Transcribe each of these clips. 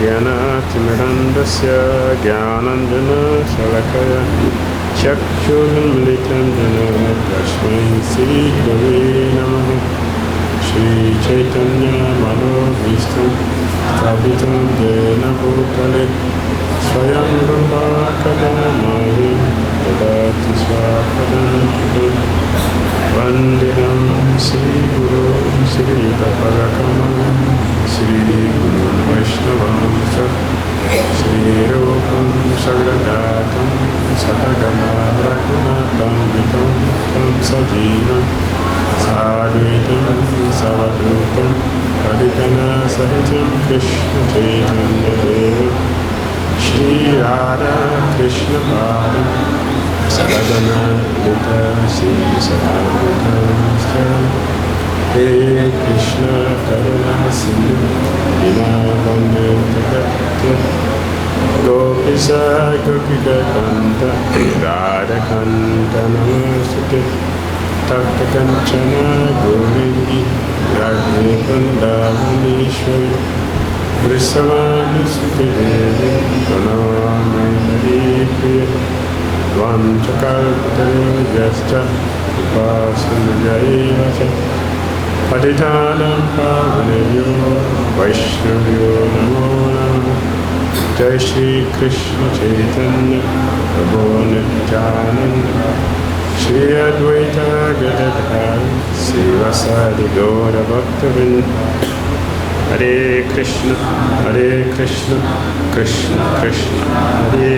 ज्ञानातिमिरन्दस्य ज्ञानाञ्जनशलाकया चक्षुर्मिलितं येन तस्मै श्रीगुरवे नमः। श्रीचैतन्यमनोभीष्टं स्थापितं येन भूतले स्वयं रूपा कदा मह्यं ददाति स्वापदं। वन्देहं श्रीगुरुं श्रीयुतपदकमलं श्रीगुरुं वैष्णवं च श्रीरूपं सगदातं सतगमा रघुनाथं वितं तं सजीवं साद्वैतं सवधूतं परिजनसहितं कृष्णचैतन्यदेवं श्रीराधा कृष्णपादं सगदना हे कृष्ण करुणा सिंधु दीनबन्धु जगत्पते गोपीश गोपिकान्त राधाकान्त नमोस्तुते तप्तकाञ्चन गौरी राधे वृन्दावनेश्वरी वृषभानुसुते देवी प्रणमामि हरिप्रिये वाञ्छकल्पतरुभ्यश्च कृपासिन्धुभ्यैव च पतितानां पावनेभ्यो वैष्णवेभ्यो नमो नमः। जय श्री कृष्ण चैतन्य प्रभु नित्यानंद श्री अद्वैत गदाधर श्रीवासादि गौर भक्तवृंद। हरे कृष्ण कृष्ण कृष्ण हरे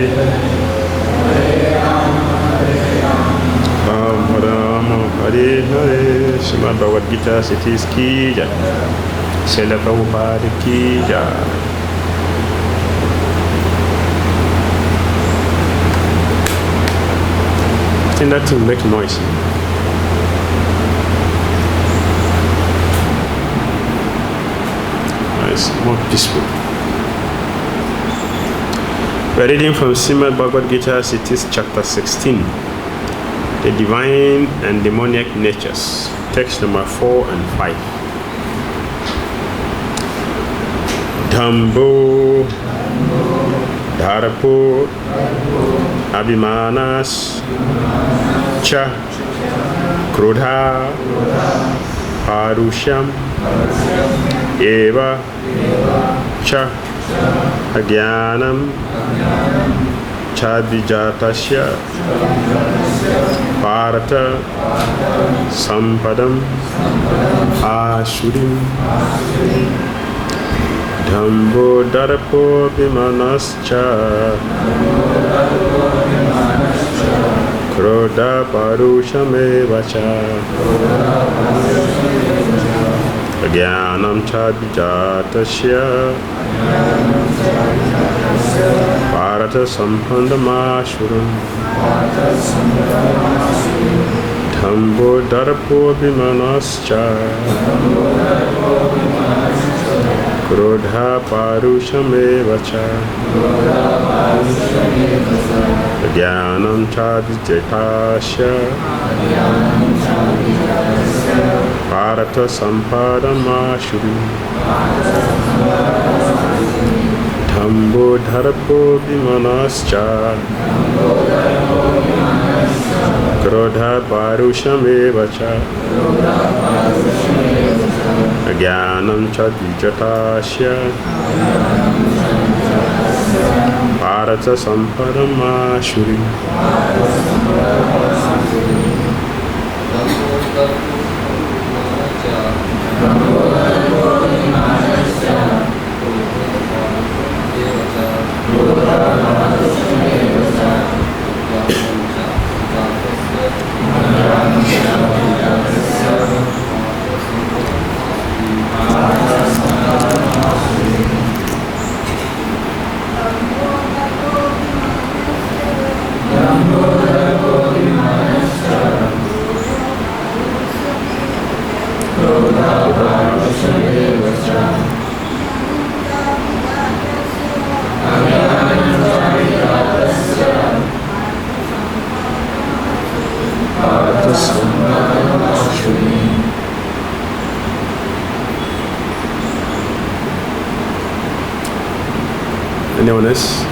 राम राम हरे हरे। श्रीमद् भगवद गीता सिटीज की जय। श्रील प्रभुपाद की जय। I think that will make noise. It's more peaceful. We're reading from Srimad Bhagavad Gita, Cities, chapter 16, the divine and demoniac natures, text number 4 and 5. Dhambo, Dharpo, Abhimanas, Cha, Krodha, Parusham, Eva, Cha, Agyanam, Chadvijatasya, Parata, Sampadam, Ashurim, Dhambo Dharpo Vimanascha, Krodha Parushamevacha, Agyanam Chadvijatasya, Parata Sampandamashuram, Dhambo Dharpo Vimanascha, Krodha Parushamevacha, Jnanam Chadvijatasya, Parata Sampadamashuru, Dhambo Dharpo Vimanascha, Krodha Parushamevacha, Jnanam Chadvijatasya, Parata Sampadamashuri. Anyone else?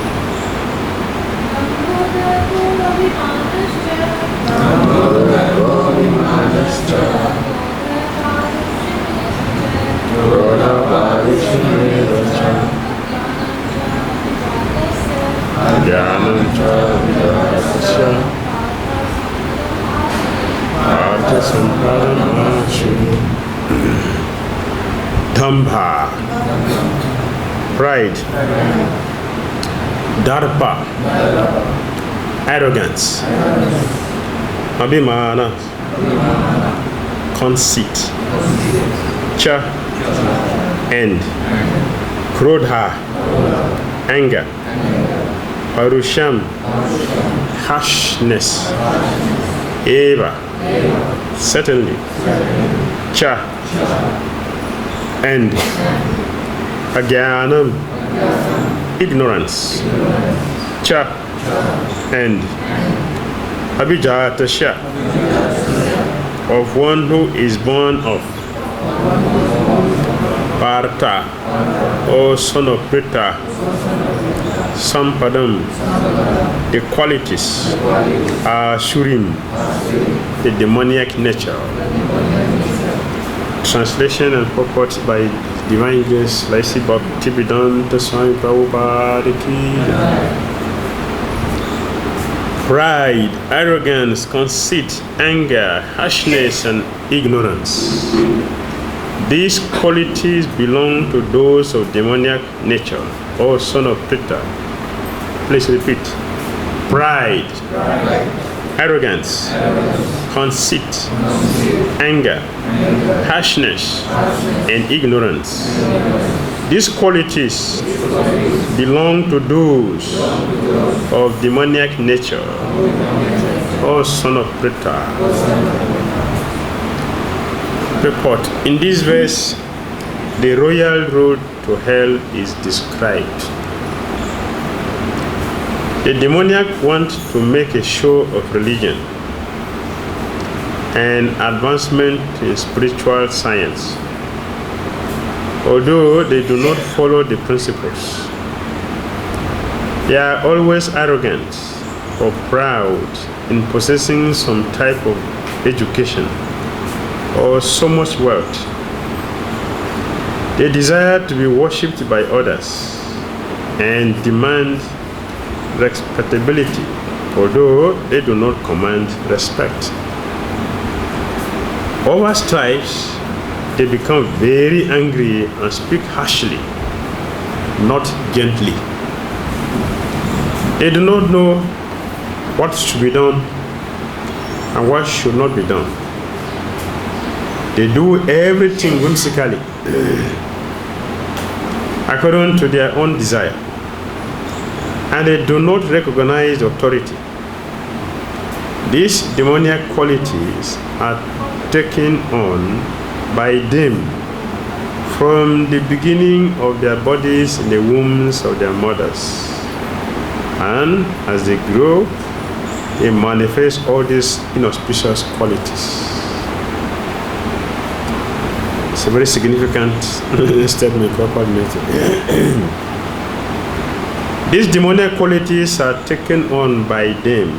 Dambha, pride. Darpa, arrogance. Abhimana, conceit. Cha, end. Krodha, anger. Parusham, harshness. Eva, certainly. Cha, end. Agyanam, ignorance. Cha, end. Abhijatasya, of one who is born of. Partha, O son of Pritha. Sampadam, the qualities. Ashurim, the demoniac nature. Translation and purport by Divine Grace, H.H.Bhakti Vedanta Swami Prabhupada Ki. Pride, arrogance, conceit, anger, harshness, and ignorance. These qualities belong to those of demoniac nature, O son of Pritha. Please repeat. Pride, arrogance, conceit, anger, harshness, and ignorance. These qualities belong to those of demoniac nature, O son of Pritha. Report. In this verse, the royal road to hell is described. The demoniac want to make a show of religion and advancement in spiritual science, although they do not follow the principles. They are always arrogant or proud in possessing some type of education or so much wealth. They desire to be worshipped by others and demand respectability, although they do not command respect. Over stripes, they become very angry and speak harshly, not gently. They do not know what should be done and what should not be done. They do everything whimsically, according to their own desire, and they do not recognize authority. These demoniac qualities are taken on by them from the beginning of their bodies in the wombs of their mothers. And as they grow, they manifest all these inauspicious qualities. It's a very significant statement. These demoniac qualities are taken on by them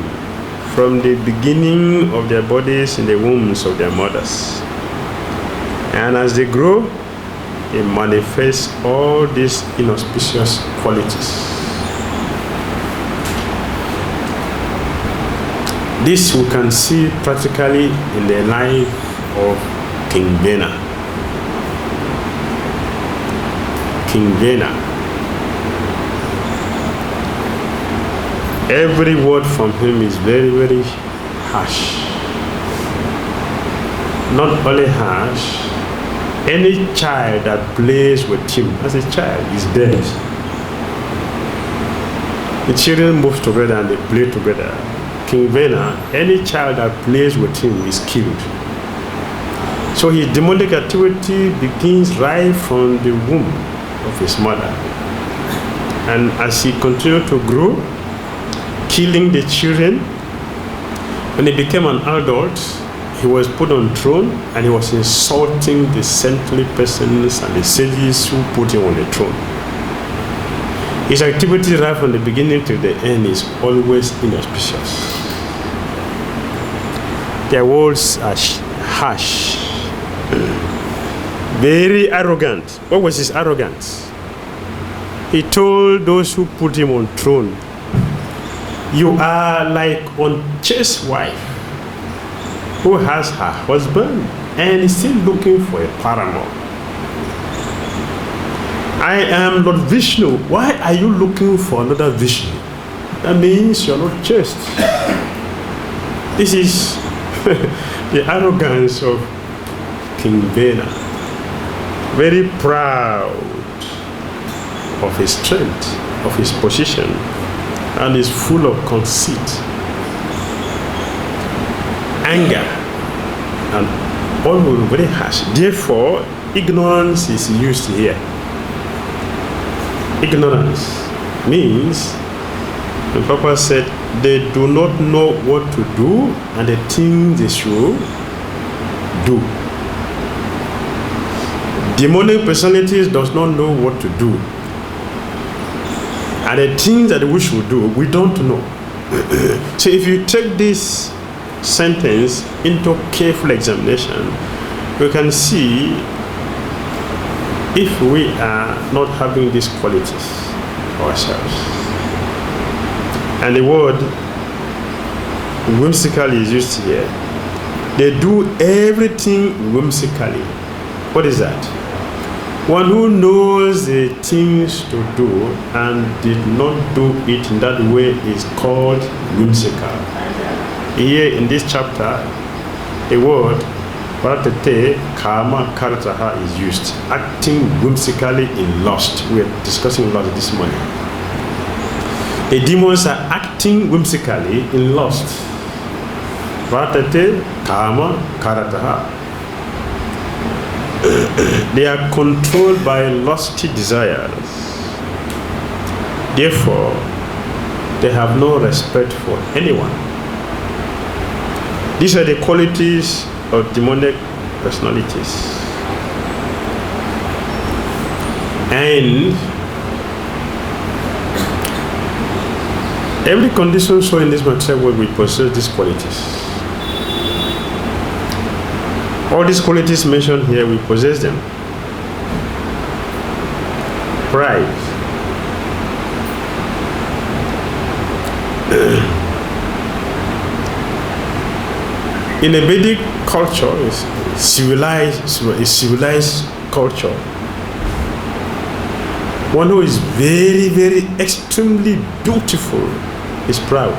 from the beginning of their bodies in the wombs of their mothers. And as they grow, they manifest all these inauspicious qualities. This we can see practically in the life of King Vena. King Vena. Every word from him is very, very harsh. Not only harsh, any child that plays with him as a child is dead. The children move together and they play together. King Vena, any child that plays with him is killed. So his demonic activity begins right from the womb of his mother. And as he continued to grow, killing the children, when he became an adult, he was put on throne and he was insulting the saintly persons and the sages who put him on the throne. His activity right from the beginning to the end is always inauspicious. Their words are harsh, very arrogant. What was his arrogance? He told those who put him on throne, "You are like unchaste wife who has her husband and is still looking for a paramour. I am Lord Vishnu. Why are you looking for another Vishnu? That means you're not chaste." This is the arrogance of King Vena. Very proud of his strength, of his position, and is full of conceit, anger, and always very harsh. Therefore, ignorance is used here. Ignorance means, the Papa said, they do not know what to do and the things they should do. Demonic personalities does not know what to do. And the things that we should do, we don't know. So if you take this sentence into careful examination, we can see if we are not having these qualities ourselves. And the word whimsical is used here. They do everything whimsically. What is that? One who knows the things to do and did not do it in that way is called whimsical. Here in this chapter, the word Paratete Kama Karataha is used. Acting whimsically in lust. We are discussing lust this morning. The demons are acting whimsically in lust. Paratete Kama Karataha. They are controlled by lusty desires. Therefore, they have no respect for anyone. These are the qualities of demonic personalities. And every condition so in this material world we possess these qualities. All these qualities mentioned here, we possess them. Pride. In a Vedic culture, a civilized culture, one who is very, very extremely beautiful is proud.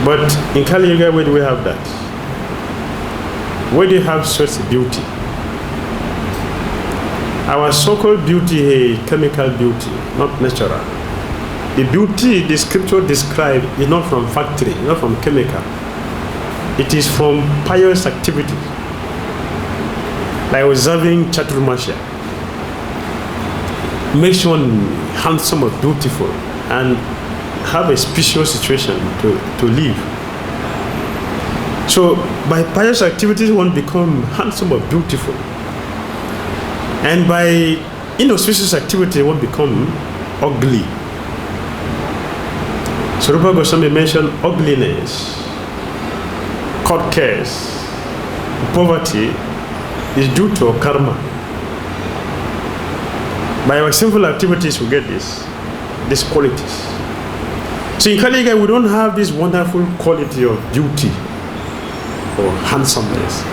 But in Kali Yuga, where do we have that? Where do you have such beauty? Our so-called beauty is chemical beauty, not natural. The beauty the scripture describes is not from factory, not from chemical. It is from pious activity, like observing Chaturmasya. Makes one handsome or beautiful and have a special situation to live. So by pious activities one become handsome or beautiful. And by inauspicious activity one become ugly. So Rupa Goswami mentioned ugliness, court case, poverty is due to our karma. By our sinful activities we get these qualities. So in Kali Yuga we don't have this wonderful quality of beauty or handsomeness,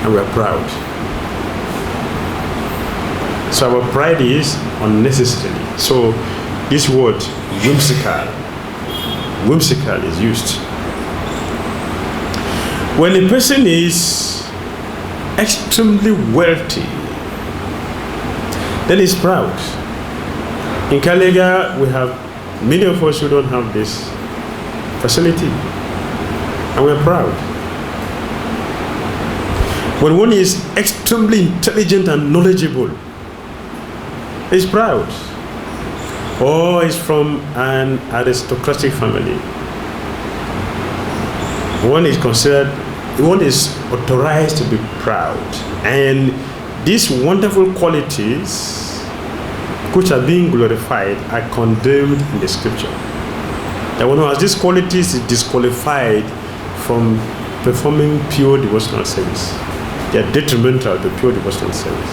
and we are proud. So our pride is unnecessary. So this word whimsical is used. When a person is extremely wealthy, then he's proud. In Kali Yuga we have many of us who don't have this facility, and we're proud. When one is extremely intelligent and knowledgeable, he's proud. Or is from an aristocratic family. One is authorized to be proud. And these wonderful qualities which are being glorified, are condemned in the scripture. That one who has these qualities is disqualified from performing pure devotional service. They are detrimental to pure devotional service.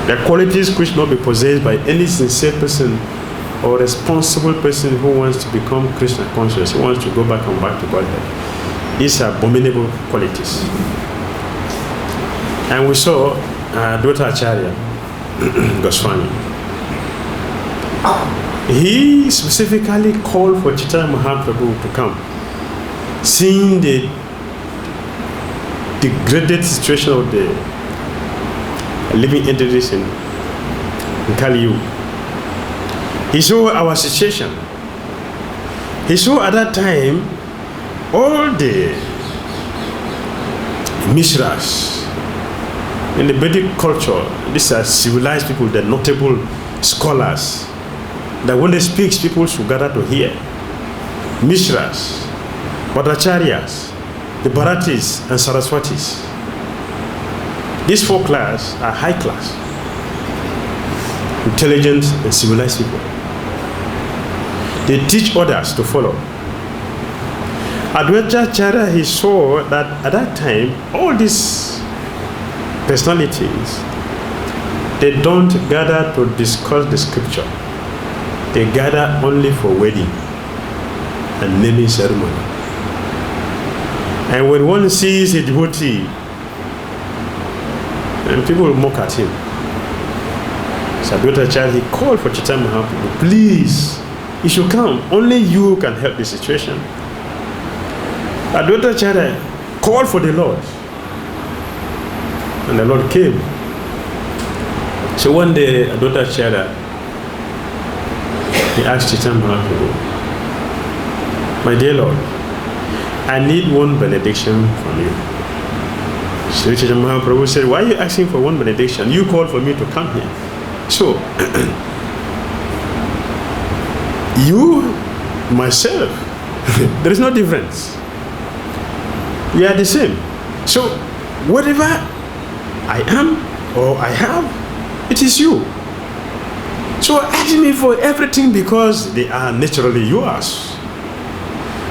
They are qualities which not be possessed by any sincere person or responsible person who wants to become Krishna conscious, who wants to go back and back to Godhead. These are abominable qualities. And we saw Dr. Acharya Goswami. He specifically called for Chaitanya Mahaprabhu to come, seeing the degraded situation of the living entities in Kali Yuga. He saw our situation. He saw at that time all the Mishras in the Vedic culture. These are civilized people, they're notable scholars, that when they speak, people should gather to hear. Mishras, Bhattacharyas, the Bharatis and Saraswatis. These four classes are high class, intelligent and civilized people. They teach others to follow. Advaita Acharya, he saw that at that time, all these personalities, they don't gather to discuss the scripture. They gather only for wedding and naming ceremony. And when one sees a devotee, and people will mock at him. So Advaita Acharya, he called for Chaitanya Mahaprabhu, please, you should come. Only you can help the situation. Advaita Acharya called for the Lord. And the Lord came. So one day, Advaita Acharya, he asked Chaitanya Mahaprabhu, my dear Lord, I need one benediction from you. So Chaitanya Mahaprabhu said, why are you asking for one benediction? You called for me to come here. So, you, myself, there is no difference. We are the same. So, whatever I am or I have, it is you. So ask me for everything because they are naturally yours.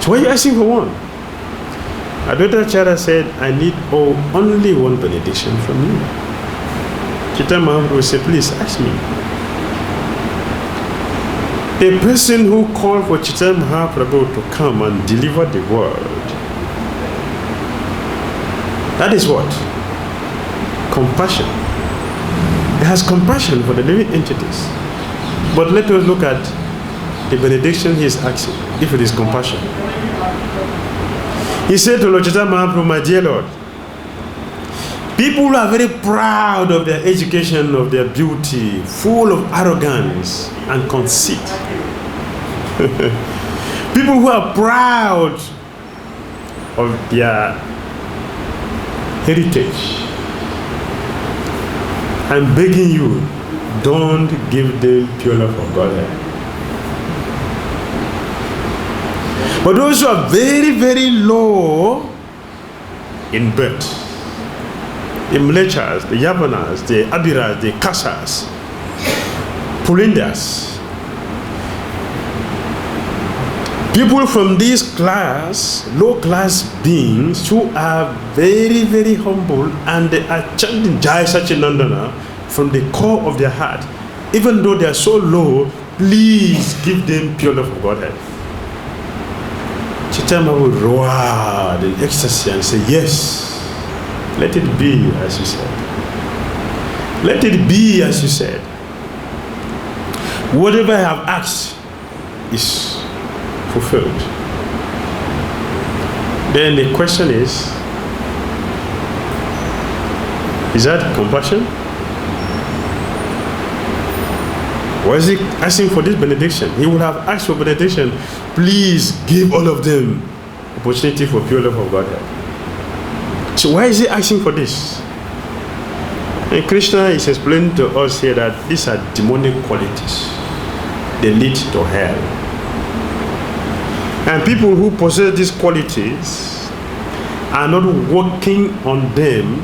So why are you asking for one? Advaita Acharya said, I need only one benediction from you. Chaitanya Mahaprabhu said, please ask me. The person who called for Chaitanya Mahaprabhu to come and deliver the word, that is what? Compassion. It has compassion for the living entities. But let us look at the benediction he is asking, if it is compassion. He said to Lord Chaitanya Mahaprabhu, my dear Lord, people who are very proud of their education, of their beauty, full of arrogance and conceit. People who are proud of their heritage. I'm begging you, don't give them pure love of Godhead. But those who are very, very low in birth, the Mlechas, the Yavanas, the Abiras, the Kasas, Pulindas, people from this class, low class beings who are very, very humble and they are chanting Jai Sachinandana from the core of their heart, even though they are so low, please give them pure love of Godhead. Chaitanya will roar in ecstasy and say, yes, let it be as you said. Let it be as you said. Whatever I have asked is fulfilled. Then the question is that compassion? Was he asking for this benediction? He would have asked for benediction. Please give all of them opportunity for pure love of Godhead. So why is he asking for this? And Krishna is explaining to us here that these are demonic qualities. They lead to hell. And people who possess these qualities are not working on them.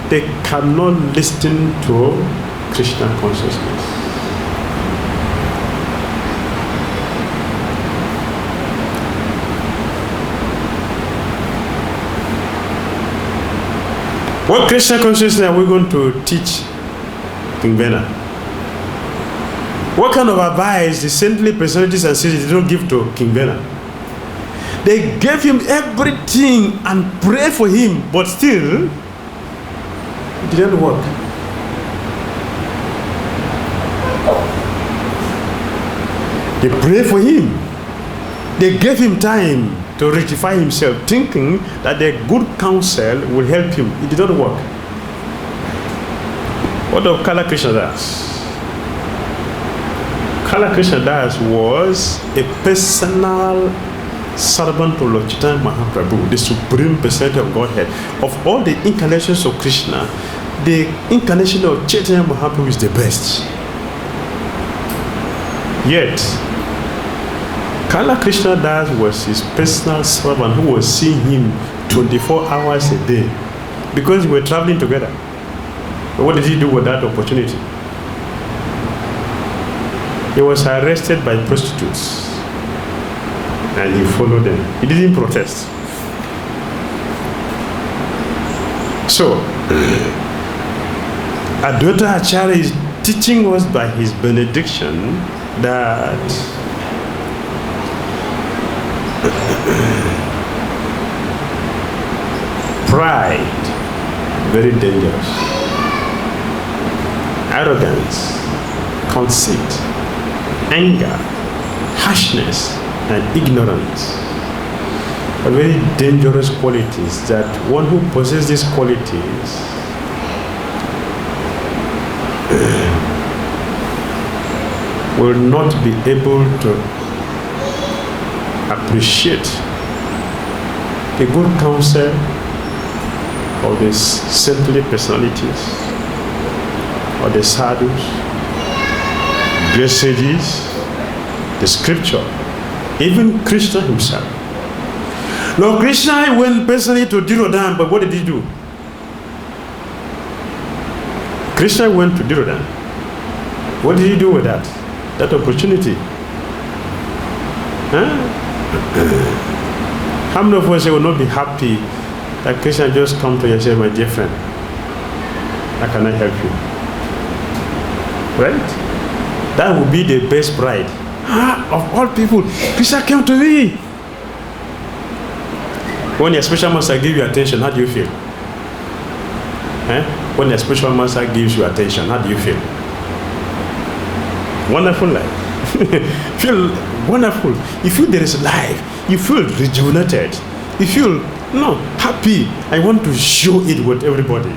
They cannot listen to Krishna consciousness. What Krishna consciousness are we going to teach King Vena? What kind of advice the saintly personalities and sages don't give to King Vena? They gave him everything and prayed for him, but still, it didn't work. They prayed for him. They gave him time to rectify himself, thinking that their good counsel will help him. It did not work. What of Kala Krishna Das? Kala Krishna Das was a personal servant to Lord Chaitanya Mahaprabhu, the supreme personality of Godhead. Of all the incarnations of Krishna, the incarnation of Chaitanya Mahaprabhu is the best. Yet, Kala Krishna Das was his personal servant who was seeing him 24 hours a day because they were traveling together. But what did he do with that opportunity? He was arrested by prostitutes and he followed them. He didn't protest. So, Advaita Acharya is teaching us by his benediction that pride, very dangerous. Arrogance, conceit, anger, harshness, and ignorance are very dangerous qualities that one who possesses these qualities will not be able to appreciate the good counsel of the saintly personalities, or the sadhus, great sages, the scripture, even Krishna himself. Lord Krishna went personally to Dhirodan, but what did he do? Krishna went to Dhirodan. What did he do with that opportunity? How many of us will not be happy that Krishna just come to you and say, my dear friend, how can I help you? Right? That would be the best pride. Of all people, Krishna came to me. When your special master gives you attention, how do you feel? When your special master gives you attention, how do you feel? Wonderful life. Feel wonderful. You feel there is life. You feel rejuvenated. You feel happy. I want to show it with everybody.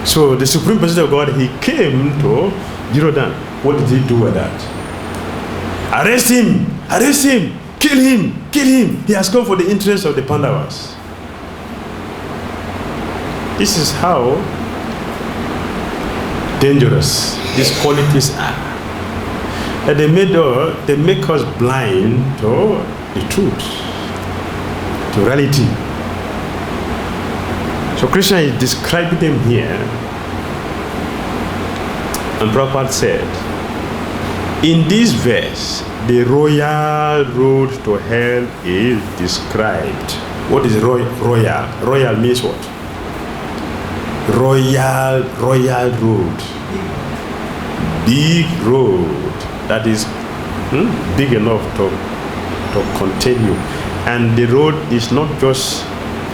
So the Supreme Personality of God, he came to Dhirodan. What did he do with that? Arrest him! Arrest him! Kill him! Kill him! He has come for the interest of the Pandavas. This is how dangerous these qualities are. And they make us blind to the truth, to reality. So Krishna is describing them here. And Prabhupada said, in this verse, the royal road to hell is described. What is royal? Royal means what? Royal road. Big road that is big enough to contain you. And the road is not just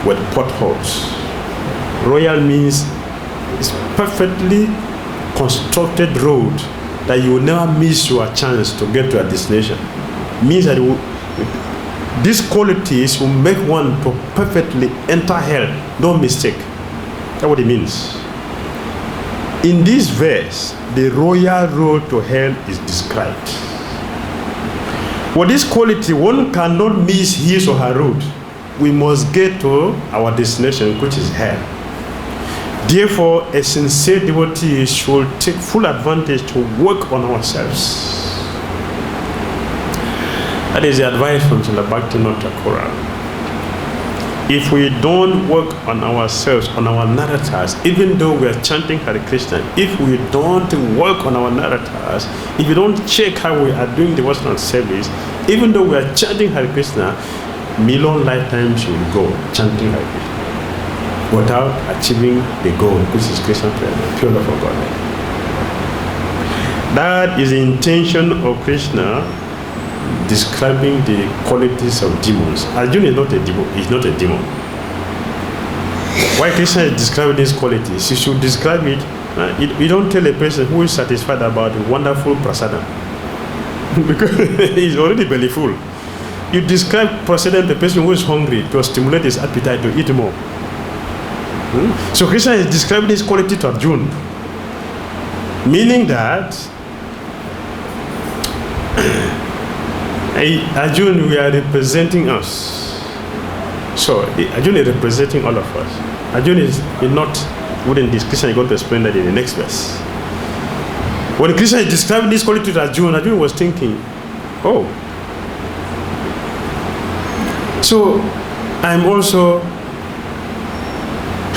with potholes. Royal means it's perfectly constructed road that you will never miss your chance to get to your destination. Means that these qualities will make one to perfectly enter hell. No mistake. That's what it means. In this verse, the royal road to hell is described. With this quality, one cannot miss his or her road. We must get to our destination, which is hell. Therefore, a sincere devotee should take full advantage to work on ourselves. That is the advice from H.H.Bhakti Thakur. if we don't work on ourselves, on our narratives, even though we are chanting Hare Krishna, if we don't work on our narratives, if we don't check how we are doing devotional service, even though we are chanting Hare Krishna, million lifetimes will go chanting Hare Krishna without achieving the goal, which is Krishna prayer, pure love for God. That is the intention of Krishna describing the qualities of demons. Arjuna is not a demon. He's not a demon. Why Krishna is describing these qualities? He should describe it. You don't tell a person who is satisfied about the wonderful prasada because he's already belly full. You describe prasada to a person who is hungry to stimulate his appetite to eat more. So Krishna is describing this quality to Arjuna, meaning that Arjuna, we are representing us. So Arjuna is representing all of us. Arjuna is not within this. Krishna is going to explain that in the next verse. When Krishna is describing this quality to Arjuna, Arjuna was thinking, oh, so I'm also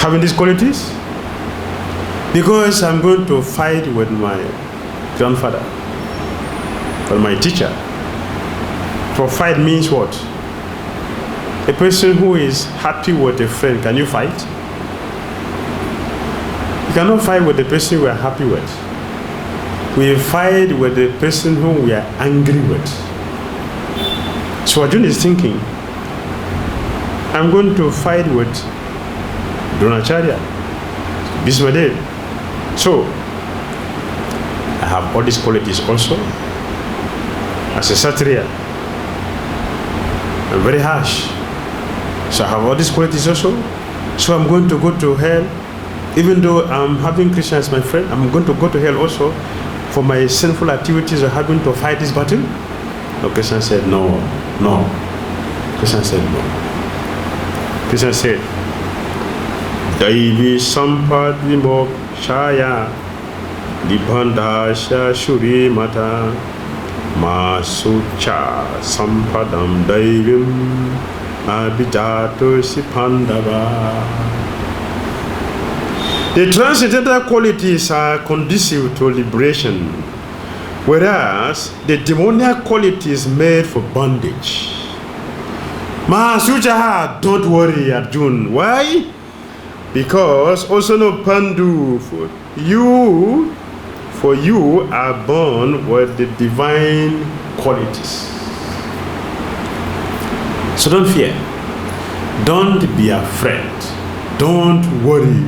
having these qualities because I'm going to fight with my grandfather or my teacher. For fight means what? A person who is happy with a friend, can you fight? You cannot fight with the person we are happy with. We fight with the person whom we are angry with. So Arjuna is thinking, I'm going to fight with Dronacharya, Bhismadev. So I have all these qualities also. As a Kshatriya, I'm very harsh. So I have all these qualities also. So I'm going to go to hell. Even though I'm having Krishna as my friend, I'm going to go to hell also for my sinful activities of having to fight this battle. No, Krishna said no. Krishna said no. Krishna said, Daivi Sampad Vimokshaya Nibandhasya Shuri Mata Masucha Sampadam Daivim Abhijato Sipandava. The transcendental qualities are conducive to liberation, whereas the demoniac qualities made for bondage. Masucha, don't worry, Arjuna. Why? Because also no Pandu, for you are born with the divine qualities. So don't fear. Don't be afraid. Don't worry.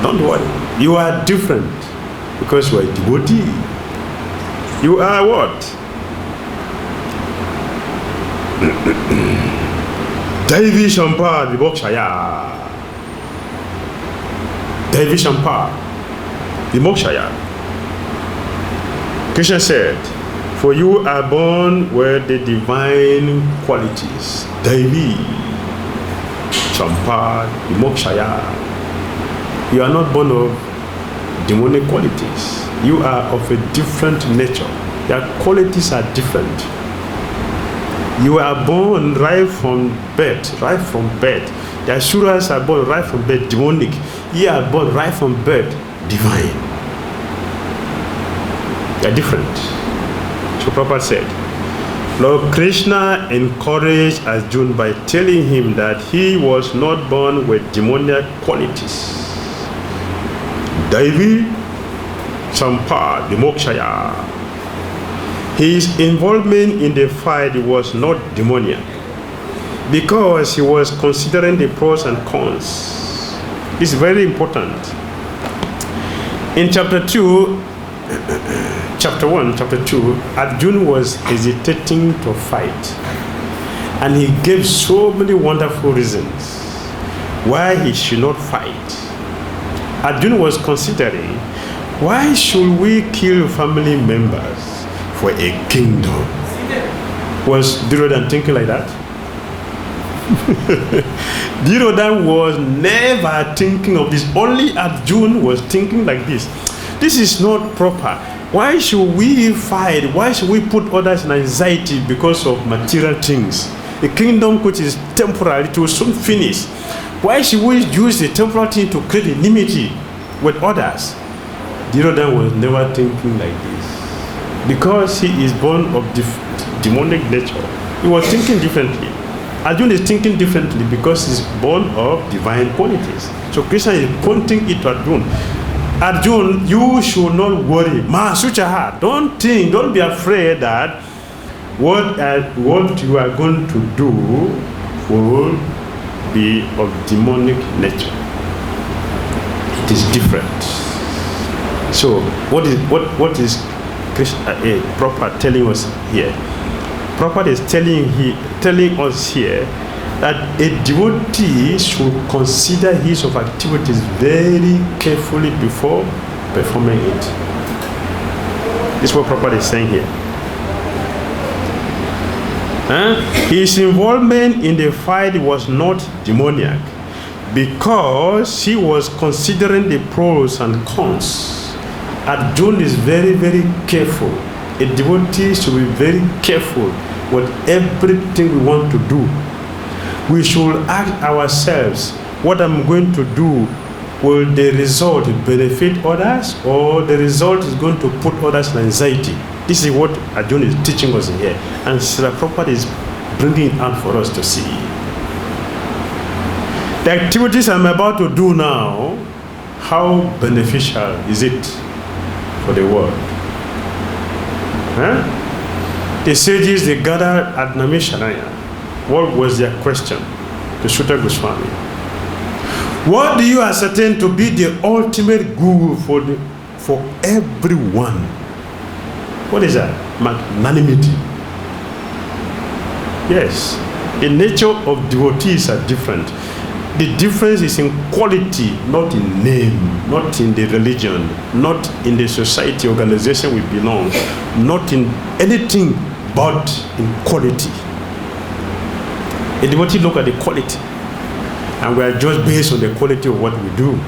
Don't worry. You are different because you are a devotee. You are what? Daivi Shampad Vibhokshaya. Daivi Shampad Vimokshaya. Krishna said, for you are born with the divine qualities. Daivi Shampad Vimokshaya. You are not born of demonic qualities. You are of a different nature. Their qualities are different. You are born right from birth. The Asuras are born right from birth, demonic. You are born right from birth, divine. They are different. So Prabhupada said, Lord Krishna encouraged Arjuna by telling him that he was not born with demoniac qualities. Daivi Sampad Vimokshaya. His involvement in the fight was not demoniac because he was considering the pros and cons. It's very important. In chapter 2, chapter 1, chapter 2, Arjuna was hesitating to fight. And he gave so many wonderful reasons why he should not fight. Arjuna was considering, why should we kill family members for a kingdom? Was Dhir thinking like that? Dhir was never thinking of this. Only Arjuna was thinking like this. This is not proper. Why should we fight? Why should we put others in anxiety because of material things? A kingdom which is temporary, it will soon finish. Why should we use the temporal thing to create enmity with others? Dhir was never thinking like this. Because he is born of demonic nature, he was thinking differently. Arjuna is thinking differently because he's born of divine qualities. So Krishna is pointing it to Arjuna. Arjuna, you should not worry. Don't think, don't be afraid that what you are going to do will be of demonic nature. It is different. So what is Krishna Prabhupada telling us here? Prabhupada is telling us here that a devotee should consider his of activities very carefully before performing it. This is what Prabhupada is saying here. His involvement in the fight was not demoniac because he was considering the pros and cons. Arjuna is very, very careful. A devotee should be very careful with everything we want to do. We should ask ourselves, what I'm going to do, will the result benefit others, or the result is going to put others in anxiety? This is what Arjuna is teaching us here, and Srila Prabhupada is bringing it out for us to see. The activities I'm about to do now, how beneficial is it for the world? The sages, they gathered at Namishanaya. What was their question to Sutta Goswami? What do you ascertain to be the ultimate good for everyone? What is that? Magnanimity. Yes, the nature of devotees are different. The difference is in quality, not in name, not in the religion, not in the society organization we belong, not in anything but in quality. A devotee look at the quality, and we are just based on the quality of what we do.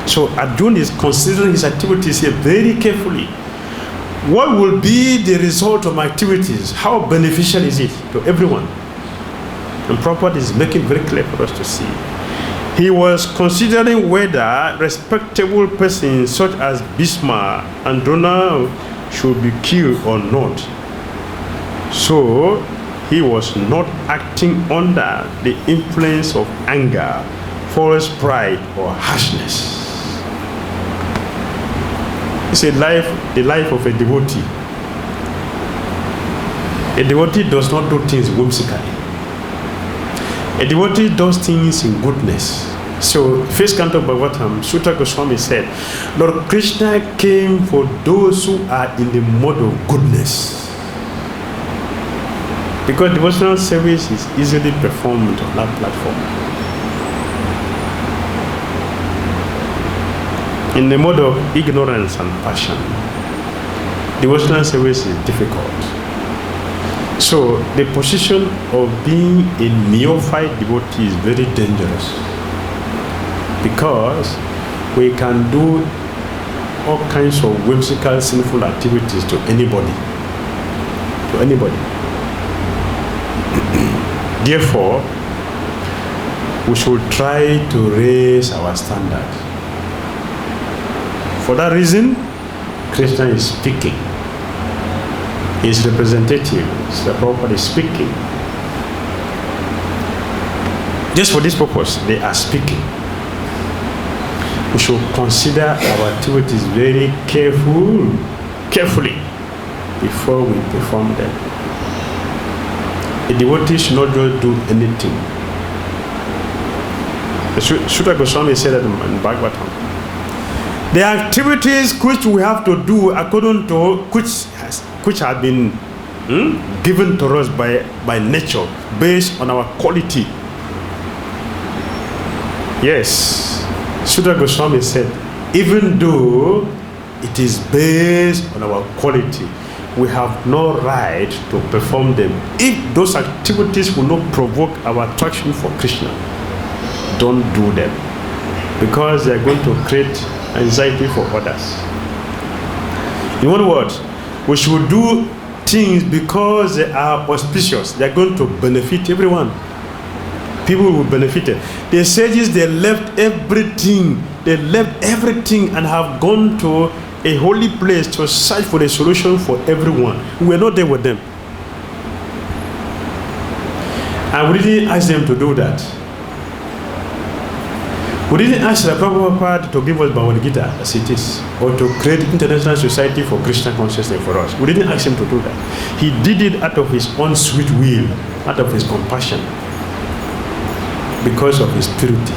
So Arjuna is considering his activities here very carefully. What will be the result of my activities? How beneficial is it to everyone? And Prabhupada is making very clear for us to see. He was considering whether respectable persons such as Bhishma and Drona should be killed or not. So he was not acting under the influence of anger, false pride, or harshness. It's the life of a devotee. A devotee does not do things whimsically. A devotee does things in goodness. So, first canto of Bhagavatam, Sutta Goswami said, Lord Krishna came for those who are in the mode of goodness. Because devotional service is easily performed on that platform. In the mode of ignorance and passion, devotional service is difficult. So the position of being a neophyte devotee is very dangerous, because we can do all kinds of whimsical, sinful activities to anybody. Therefore, we should try to raise our standard. For that reason, Krishna is speaking. His representative, the Prabhupada, is speaking. Just for this purpose, they are speaking. We should consider our activities very carefully before we perform them. A devotee should not just do anything. Sutta Goswami said that in Bhagavatam. The activities which we have to do according to which have been given to us by nature, based on our quality. Yes, Sutta Goswami said, even though it is based on our quality, we have no right to perform them. If those activities will not provoke our attraction for Krishna, don't do them, because they are going to create anxiety for others. In one word, we should do things because they are auspicious. They are going to benefit everyone. People will benefit it. The sages, they left everything. They left everything and have gone to a holy place to search for a solution for everyone. We were not there with them. And we didn't ask them to do that. We didn't ask the Prabhupada to give us Bhagavad Gita as it is, or to create international society for Krishna consciousness for us. We didn't ask him to do that. He did it out of his own sweet will, out of his compassion, because of his purity.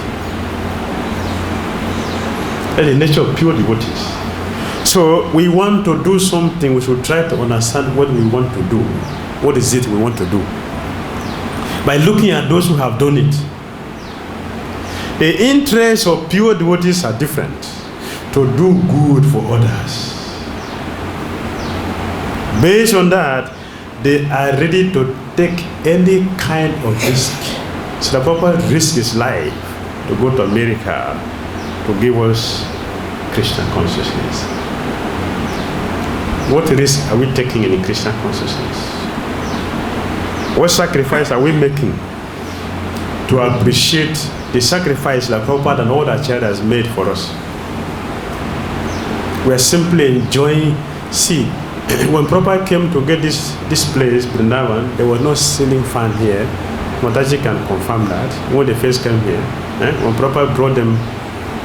That's the nature of pure devotees. So we want to do something, we should try to understand what we want to do. What is it we want to do? By looking at those who have done it. The interests of pure devotees are different. To do good for others. Based on that, they are ready to take any kind of risk. So the Papa risked his life to go to America to give us Krishna consciousness. What risk are we taking in Krishna consciousness? What sacrifice are we making to appreciate the sacrifice that Prabhupada and all that child has made for us? We are simply enjoying. See, when Prabhupada came to get this place, Vrindavan, there was no ceiling fan here. Mataji can confirm that. When they first came here, when Prabhupada brought them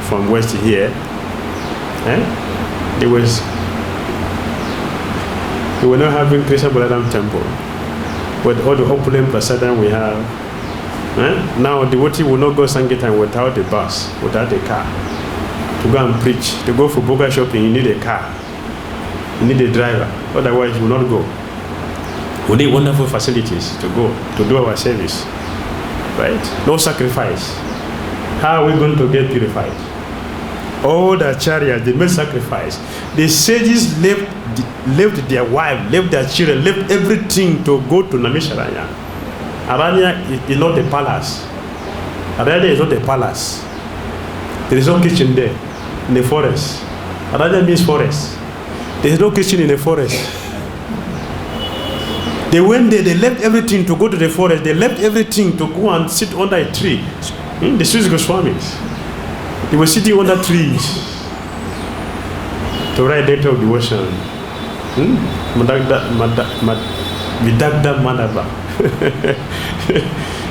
from west here, they were not having Krishna Balaram temple. With all the opulent prasadam we have. Now the devotee will not go Sankirtan without a bus, without a car. To go and preach, to go for boga shopping, you need a car. You need a driver. Otherwise you will not go. We need wonderful facilities to go, to do our service. Right? No sacrifice. How are we going to get purified? All the acharyas, they made sacrifice. The sages left their wife, left their children, left everything to go to Namisharanya. Aranya is not a palace. Aranya is not a palace. There is no kitchen there, in the forest. Aranya means forest. There is no kitchen in the forest. They went there, they left everything to go to the forest. They left everything to go and sit under a tree. The Sri Goswamis. They were sitting under trees to write data of devotion. Vidagda Madhava.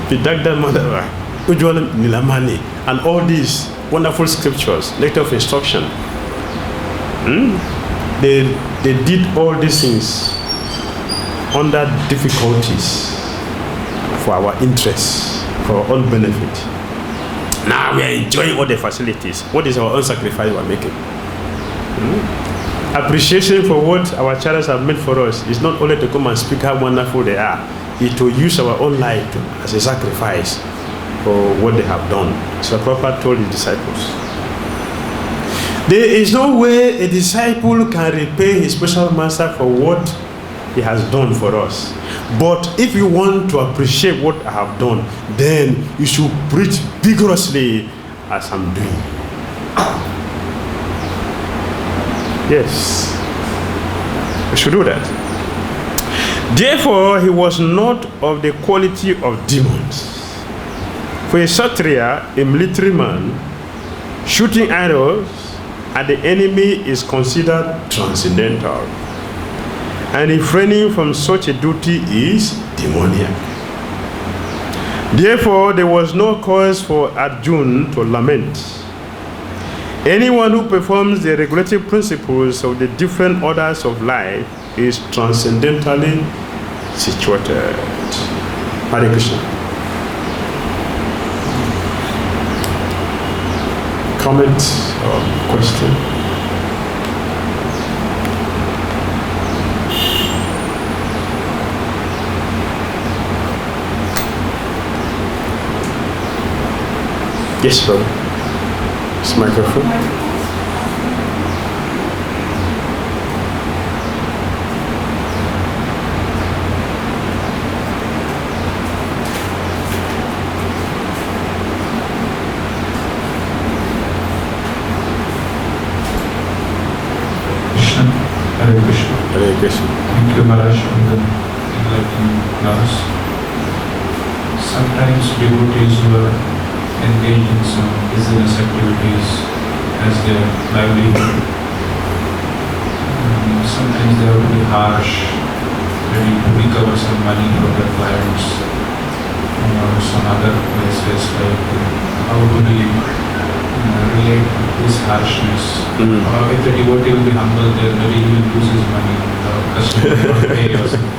Vidagda Madhava. Ujjwala Nilamani. And all these wonderful scriptures, letter of instruction. They did all these things under difficulties for our interests, for our own benefit. Now we are enjoying all the facilities. What is our own sacrifice we are making? Appreciation for what our charities have made for us is not only to come and speak how wonderful they are, it's to use our own life as a sacrifice for what they have done. So Prabhupada told his disciples. There is no way a disciple can repay his spiritual master for what he has done for us. But if you want to appreciate what I have done, then you should preach vigorously as I'm doing. Yes, we should do that. Therefore, he was not of the quality of demons. For a Kshatriya, a military man, shooting arrows at the enemy is considered transcendental. And refraining from such a duty is demoniac. Therefore, there was no cause for Arjuna to lament. Anyone who performs the regulative principles of the different orders of life is transcendentally situated. Hare Krishna. Comment or question? Yes, brother. This microphone. Krishna, Hare Krishna. Hare question. Thank you, Maharaj, for the enlightening class. Sometimes devotees who are engaged in some business activities as their livelihood, sometimes they have to be harsh, maybe to recover some money from their clients or some other places. Like how do we relate this harshness? Or if the devotee will be humble, then maybe he will lose his money, the customer will not pay or something.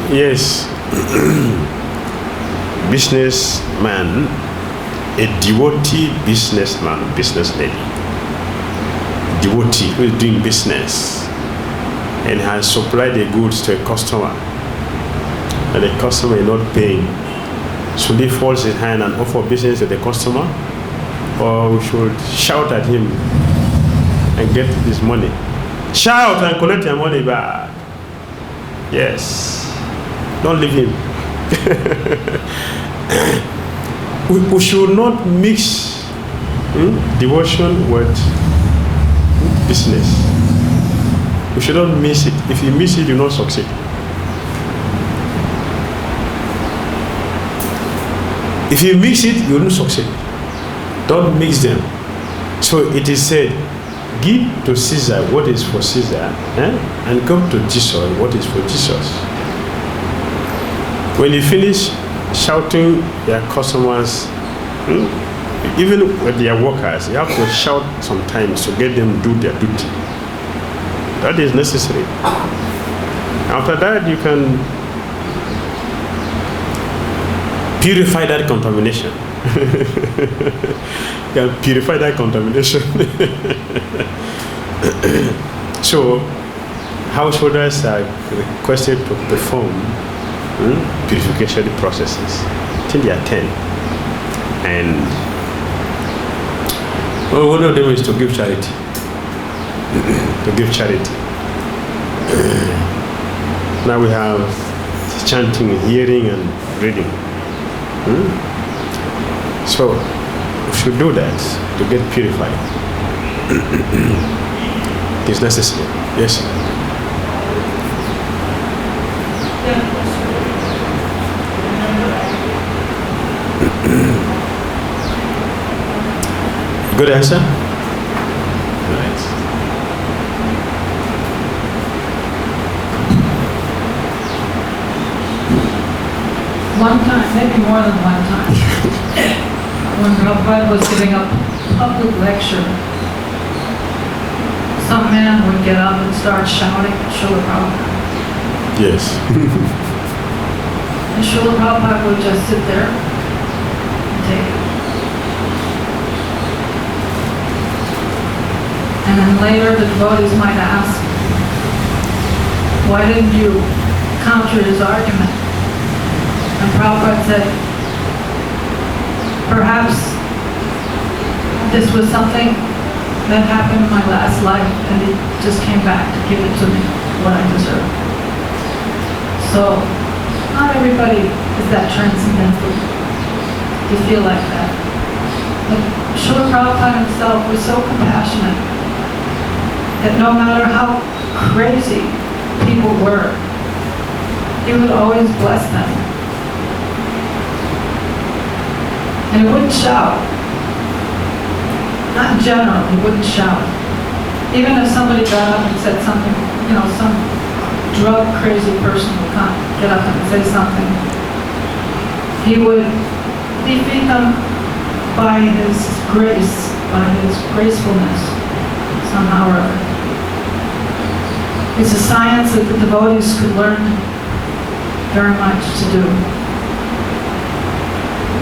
Yes. Businessman, a devotee businessman, business lady, devotee who is doing business and has supplied the goods to a customer, and the customer is not paying. Should he fold his hand and offer business to the customer, or we should shout at him and get his money? Shout and collect your money back. Yes. Don't leave him. we should not mix devotion with business. We should not miss it. If you miss it, you will not succeed. If you mix it, you will not succeed. Don't mix them. So it is said, give to Caesar what is for Caesar, and come to Jesus what is for Jesus. When you finish shouting their customers, even with their workers, you have to shout sometimes to get them to do their duty. That is necessary. After that, you can purify that contamination. You can purify that contamination. So, householders are requested to perform purification processes. I think there are 10. And one of them is to give charity. To give charity. Now we have chanting, hearing, and reading. So we should do that to get purified. It's necessary. Yes. Good answer? Right. One time, maybe more than one time, when Prabhupada was giving a public lecture, some man would get up and start shouting at Srila Prabhupada. Yes. And Srila Prabhupada would just sit there and take it. And then later the devotees might ask, why didn't you counter his argument? And Prabhupada said, perhaps this was something that happened in my last life and it just came back to give it to me, what I deserve. So, not everybody is that transcendental to feel like that. But Srila Prabhupada himself was so compassionate that no matter how crazy people were, he would always bless them. And he wouldn't shout. Not in general, he wouldn't shout. Even if somebody got up and said something, some drug crazy person would come, get up and say something, he would defeat them by his grace, by his gracefulness, somehow or other. It's a science that the devotees could learn very much to do.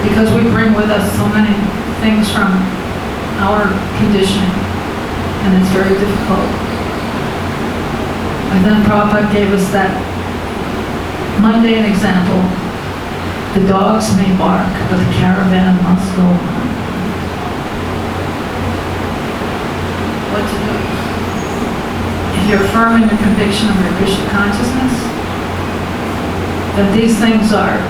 Because we bring with us so many things from our conditioning, and it's very difficult. And then Prabhupada gave us that mundane example. The dogs may bark, but the caravan must go on. What to do? If you're firm in your conviction of your Krishna consciousness, then these things are,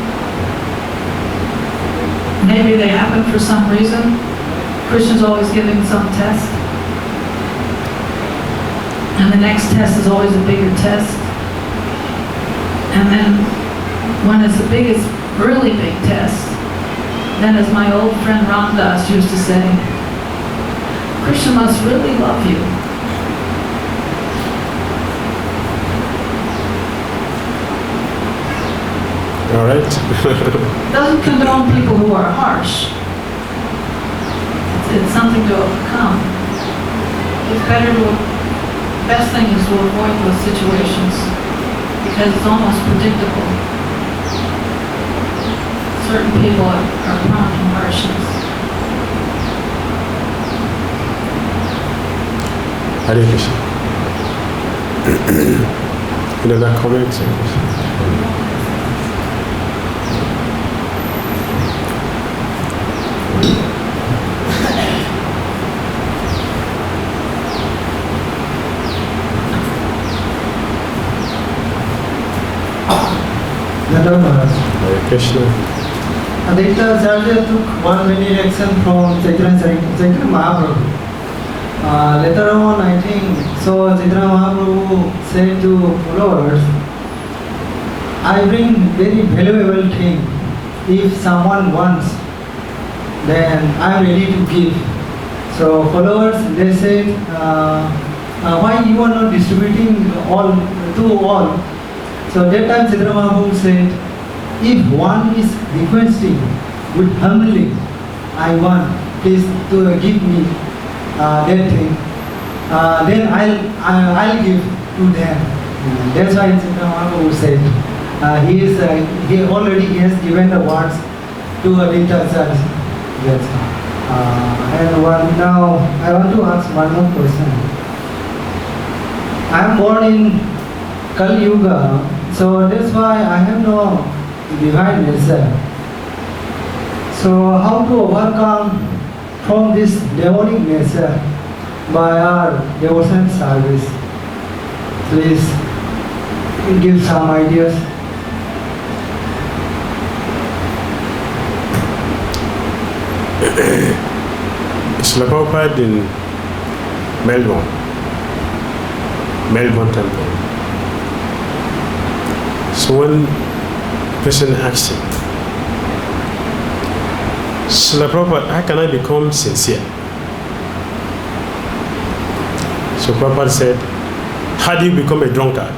maybe they happen for some reason. Krishna's always giving some test. And the next test is always a bigger test. And then when it's the biggest, really big test, then as my old friend Ramdas used to say, Krishna must really love you. All right. Doesn't condone people who are harsh. It's something to overcome. It's better to, best thing is to avoid those situations because it's almost predictable. Certain people are prone to harshness. Hare Krishna. Any other comments? Hare Krishna. Aditya Acharya took one benediction from Chaitanya Mahaprabhu. Later on, I think, so Chaitanya Mahaprabhu said to followers, I bring very valuable thing. If someone wants, then I am ready to give. So followers, they said, why you are not distributing all to all? So that time Chaitanya Mahaprabhu said, if one is requesting with humbly, I want, please to give me that thing, then I'll give to them. That's why Chaitanya Mahaprabhu said, he already has given the words to Aditya Acharya. That's and now I want to ask one more question. I am born in Kali Yuga, so that's why I have no divine nature. So how to overcome from this demonic nature by our devotion service? Please give some ideas. Srila Prabhupada in Melbourne Temple. So one person asked him, Srila Prabhupada, how can I become sincere? So Prabhupada said, how do you become a drunkard?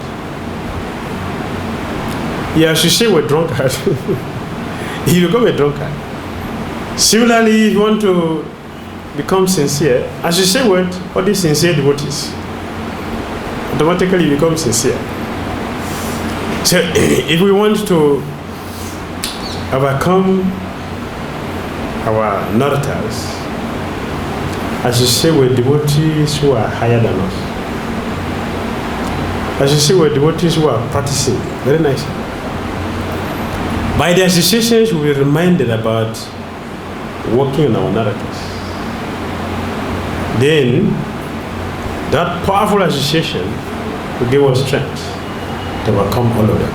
Yeah, as you say we're drunkard, you become a drunkard. Similarly, if you want to become sincere, as you say what all these sincere devotees, automatically you become sincere. So if we want to overcome our narrators, as you say, we're devotees who are higher than us. As you say, we're devotees who are practicing. Very nice. By the associations, we will be reminded about working on our narratives. Then, that powerful association will give us strength to overcome all of them.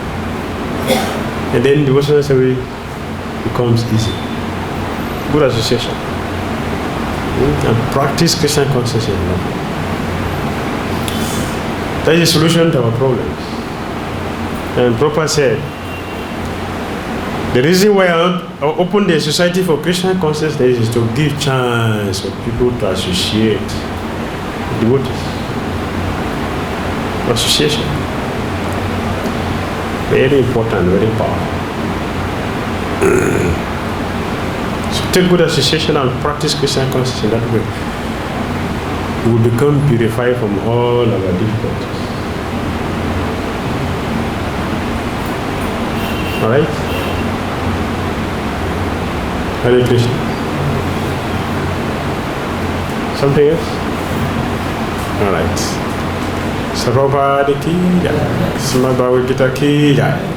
And then devotional service becomes easy. Good association. And practice Krishna consciousness. That is the solution to our problems. And Prabhupada said, the reason why I opened the Society for Krishna Consciousness is to give chance for people to associate with devotees. Association. Very important, very powerful. So take good association and practice Krishna consciousness that way. We will become purified from all our difficulties. Alright? Hare Krishna. Something else? Alright. Sarvabhadiki Jai. Srimad Bhagavad Gita ki Jai.